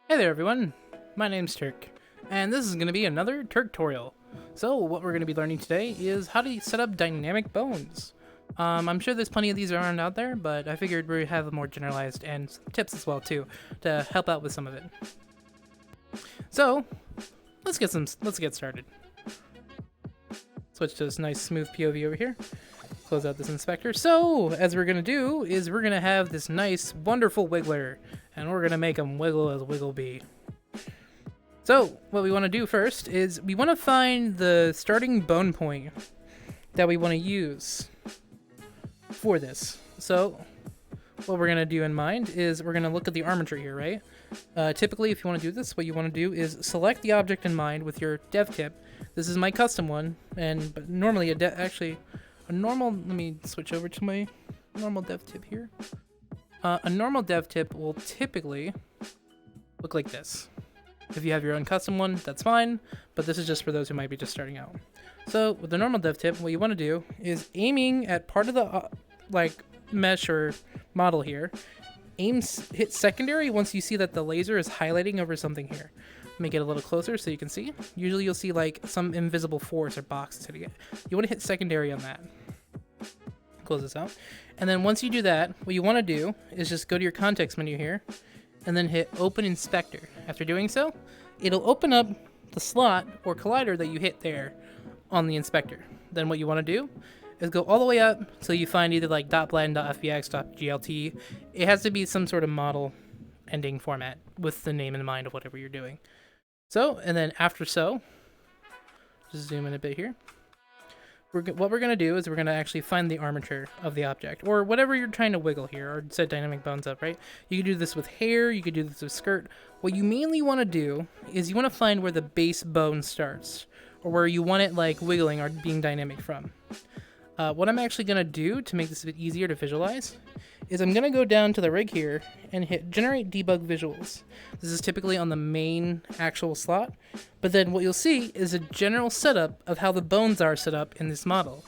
Hey there everyone, my name's Turk, and this is going to be another Turk-torial. So what we're going to be learning today is how to set up dynamic bones. I'm sure there's plenty of these around out there, but I figured we'd have more generalized and some tips as well too, to help out with some of it. So, let's get started. Switch to this nice smooth POV over here. Close out this inspector. So, as we're going to do, is we're going to have this nice, wonderful wiggler, and we're going to make him wiggle as wiggle be. So, what we want to do first is we want to find the starting bone point that we want to use for this. So, what we're going to do in mind is we're going to look at the armature here, right? Typically, if you want to do this, what you want to do is select the object in mind with your dev tip. This is my custom one, but normally let me switch over to my normal dev tip here. A normal dev tip will typically look like this. If you have your own custom one, that's fine, but this is just for those who might be just starting out. So with the normal dev tip, what you want to do is aiming at part of the mesh or model here, hit secondary once you see that the laser is highlighting over something here. Let me get a little closer so you can see. Usually you'll see like some invisible force or box hitting it. You want to hit secondary on that. Close this out. And then once you do that, what you want to do is just go to your context menu here and then hit open inspector. After doing so, it'll open up the slot or collider that you hit there on the inspector. Then what you want to do is go all the way up till you find either like .blend, .fbx, .glt. It has to be some sort of model ending format with the name in mind of whatever you're doing. So, and then after so, just zoom in a bit here. What we're going to do is we're going to actually find the armature of the object, or whatever you're trying to wiggle here, or set dynamic bones up, right? You can do this with hair, you could do this with skirt. What you mainly want to do is you want to find where the base bone starts, or where you want it like wiggling or being dynamic from. What I'm actually going to do to make this a bit easier to visualize is I'm going to go down to the rig here and hit generate debug visuals. This is typically on the main actual slot, but then what you'll see is a general setup of how the bones are set up in this model.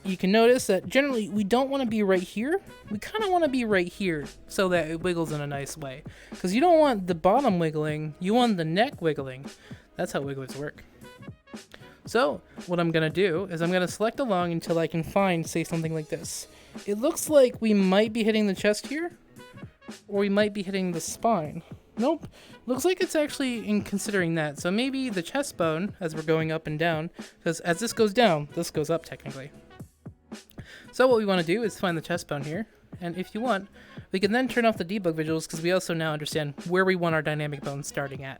You can notice that generally we don't want to be right here. We kind of want to be right here so that it wiggles in a nice way. Because you don't want the bottom wiggling, you want the neck wiggling. That's how wigglers work. So what I'm going to do is I'm going to select along until I can find, say, something like this. It looks like we might be hitting the chest here, or we might be hitting the spine. Nope. Looks like it's actually in considering that. So maybe the chest bone as we're going up and down, because as this goes down, this goes up technically. So what we want to do is find the chest bone here. And if you want, we can then turn off the debug visuals because we also now understand where we want our dynamic bones starting at.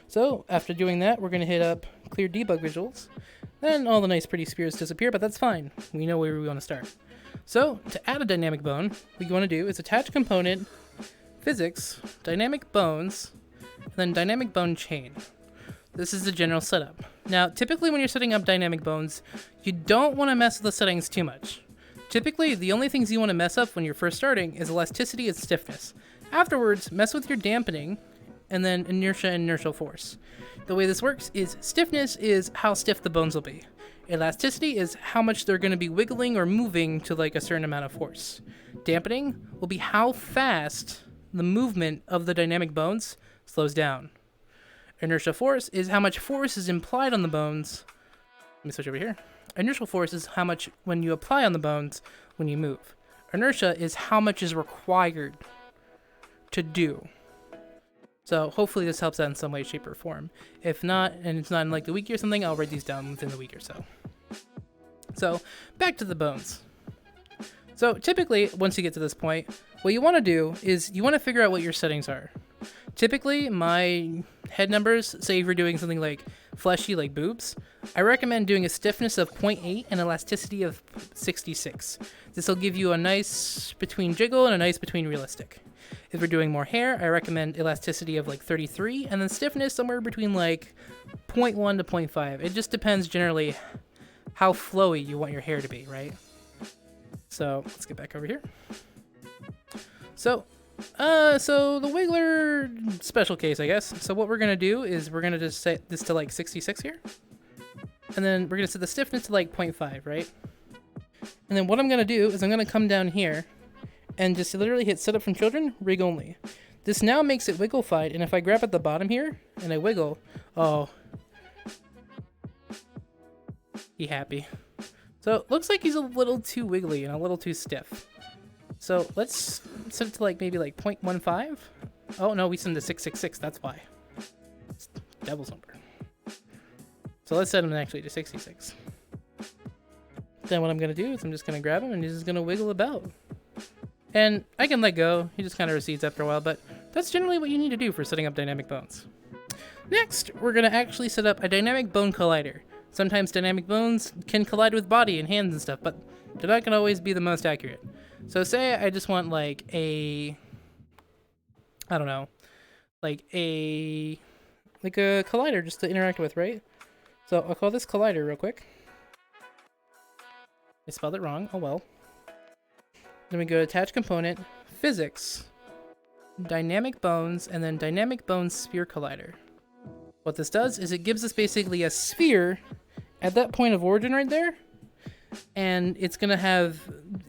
So after doing that, we're going to hit up clear debug visuals. Then all the nice pretty spears disappear, but that's fine. We know where we want to start. So to add a dynamic bone, what you want to do is attach component, physics, dynamic bones, and then dynamic bone chain. This is the general setup. Now, typically when you're setting up dynamic bones, you don't want to mess with the settings too much. Typically, the only things you want to mess up when you're first starting is elasticity and stiffness. Afterwards, mess with your dampening, and then inertia and inertial force. The way this works is stiffness is how stiff the bones will be. Elasticity is how much they're going to be wiggling or moving to like a certain amount of force. Dampening will be how fast the movement of the dynamic bones slows down. Inertial force is how much force is implied on the bones. Let me switch over here. Inertial force is how much when you apply on the bones when you move. Inertia is how much is required to do. So hopefully this helps out in some way, shape, or form. If not, and it's not in like the wiki or something, I'll write these down within the week or so. So back to the bones. So typically, once you get to this point, what you want to do is you want to figure out what your settings are. Typically, my head numbers, say if you're doing something like fleshy, like boobs, I recommend doing a stiffness of 0.8 and elasticity of 66. This will give you a nice between jiggle and a nice between realistic. If you're doing more hair, I recommend elasticity of like 33, and then stiffness somewhere between like 0.1 to 0.5. It just depends generally how flowy you want your hair to be, right? So let's get back over here. So the wiggler special case, I guess. So what we're gonna do is we're gonna just set this to like 66 here, and then we're gonna set the stiffness to like 0.5, right? And then what I'm gonna do is I'm gonna come down here and just literally hit setup from children, rig only. this now makes it wiggle-fied, and if I grab at the bottom here and I wiggle, oh, he happy. So it looks like he's a little too wiggly and a little too stiff. So let's set it to like maybe like 0.15. Oh no, we sent to 666, that's why. It's devil's number. So let's set him actually to 66. Then what I'm gonna do is I'm just gonna grab him and he's just gonna wiggle about. And I can let go, he just kind of recedes after a while, but that's generally what you need to do for setting up dynamic bones. Next, we're gonna actually set up a dynamic bone collider. Sometimes dynamic bones can collide with body and hands and stuff, but they're not gonna always be the most accurate. So say I just want like a, I don't know, like a collider just to interact with, right? So I'll call this collider real quick. I spelled it wrong, oh well. Then we go to attach component, physics, dynamic bones, and then dynamic bones sphere collider. What this does is it gives us basically a sphere at that point of origin right there, and it's gonna have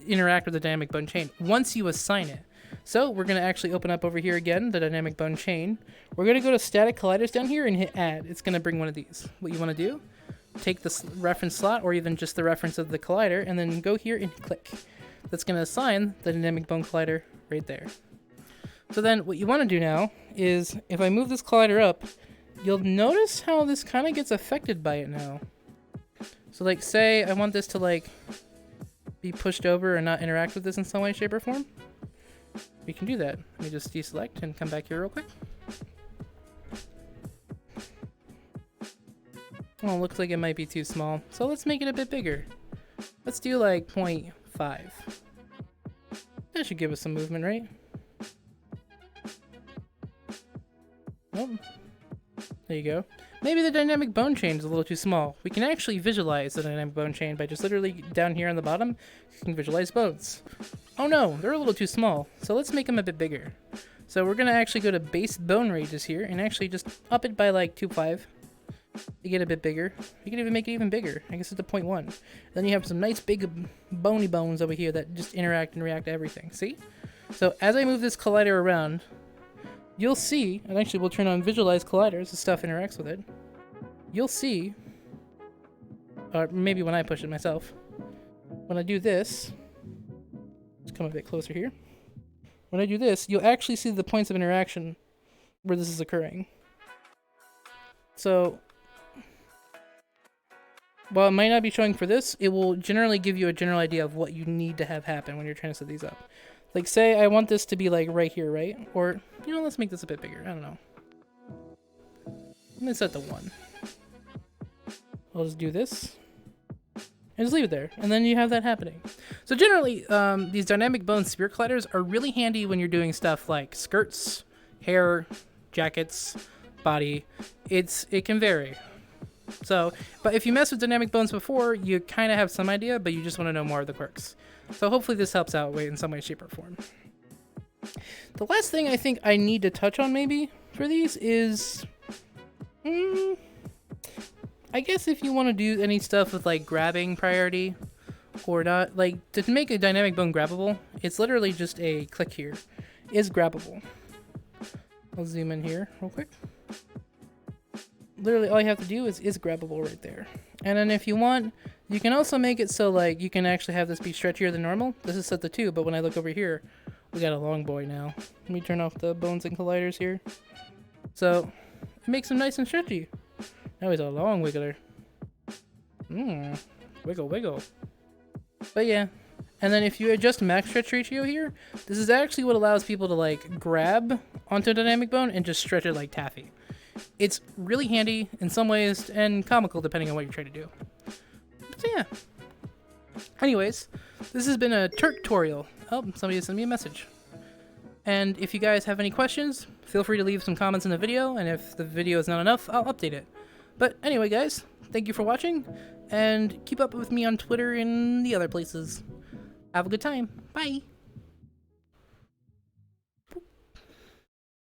interact with the dynamic bone chain once you assign it. So we're gonna actually open up over here again, the dynamic bone chain. We're gonna go to static colliders down here and hit add. It's gonna bring one of these. What you wanna do, take this reference slot or even just the reference of the collider and then go here and click. That's gonna assign the dynamic bone collider right there. So then what you wanna do now is if I move this collider up, you'll notice how this kind of gets affected by it now. So like say I want this to like be pushed over and not interact with this in some way, shape, or form. We can do that. Let me just deselect and come back here real quick. Oh, looks like it might be too small. So let's make it a bit bigger. Let's do like 0.5. That should give us some movement, right? Oh, there you go. Maybe the dynamic bone chain is a little too small. We can actually visualize the dynamic bone chain by just literally down here on the bottom, you can visualize bones. Oh no, they're a little too small. So let's make them a bit bigger. So we're gonna actually go to base bone ranges here and actually just up it by like 2.5 to get a bit bigger. You can even make it even bigger. I guess it's a 0.1. Then you have some nice big bony bones over here that just interact and react to everything. See? So as I move this collider around, you'll see, and actually we'll turn on visualize colliders, the stuff interacts with it. You'll see, or maybe when I push it myself, when I do this, let's come a bit closer here. When I do this, you'll actually see the points of interaction where this is occurring. So, while it might not be showing for this, it will generally give you a general idea of what you need to have happen when you're trying to set these up. Like say I want this to be like right here, right? Or, you know, let's make this a bit bigger. I don't know. I'm gonna set to 1. I'll just do this. And just leave it there. And then you have that happening. So generally, these dynamic bone sphere colliders are really handy when you're doing stuff like skirts, hair, jackets, body. It can vary. So, but if you mess with dynamic bones before, you kind of have some idea, but you just want to know more of the quirks. So hopefully this helps out in some way, shape, or form. The last thing I think I need to touch on maybe for these is, I guess if you want to do any stuff with like grabbing priority or not, like to make a dynamic bone grabbable, it's literally just a click here, is grabbable. I'll zoom in here real quick. Literally all you have to do is grabbable right there. And then if you want, you can also make it so like you can actually have this be stretchier than normal. This is set to 2, but when I look over here, we got a long boy now. Let me turn off the bones and colliders here. So it makes him nice and stretchy. Now he's a long wiggler. Wiggle, wiggle. But yeah. And then if you adjust max stretch ratio here, this is actually what allows people to like grab onto a dynamic bone and just stretch it like taffy. It's really handy in some ways and comical depending on what you're trying to do. So yeah. Anyways, this has been a tutorial. Oh, somebody sent me a message. And if you guys have any questions, feel free to leave some comments in the video, and if the video is not enough, I'll update it. But anyway, guys, thank you for watching, and keep up with me on Twitter and the other places. Have a good time. Bye!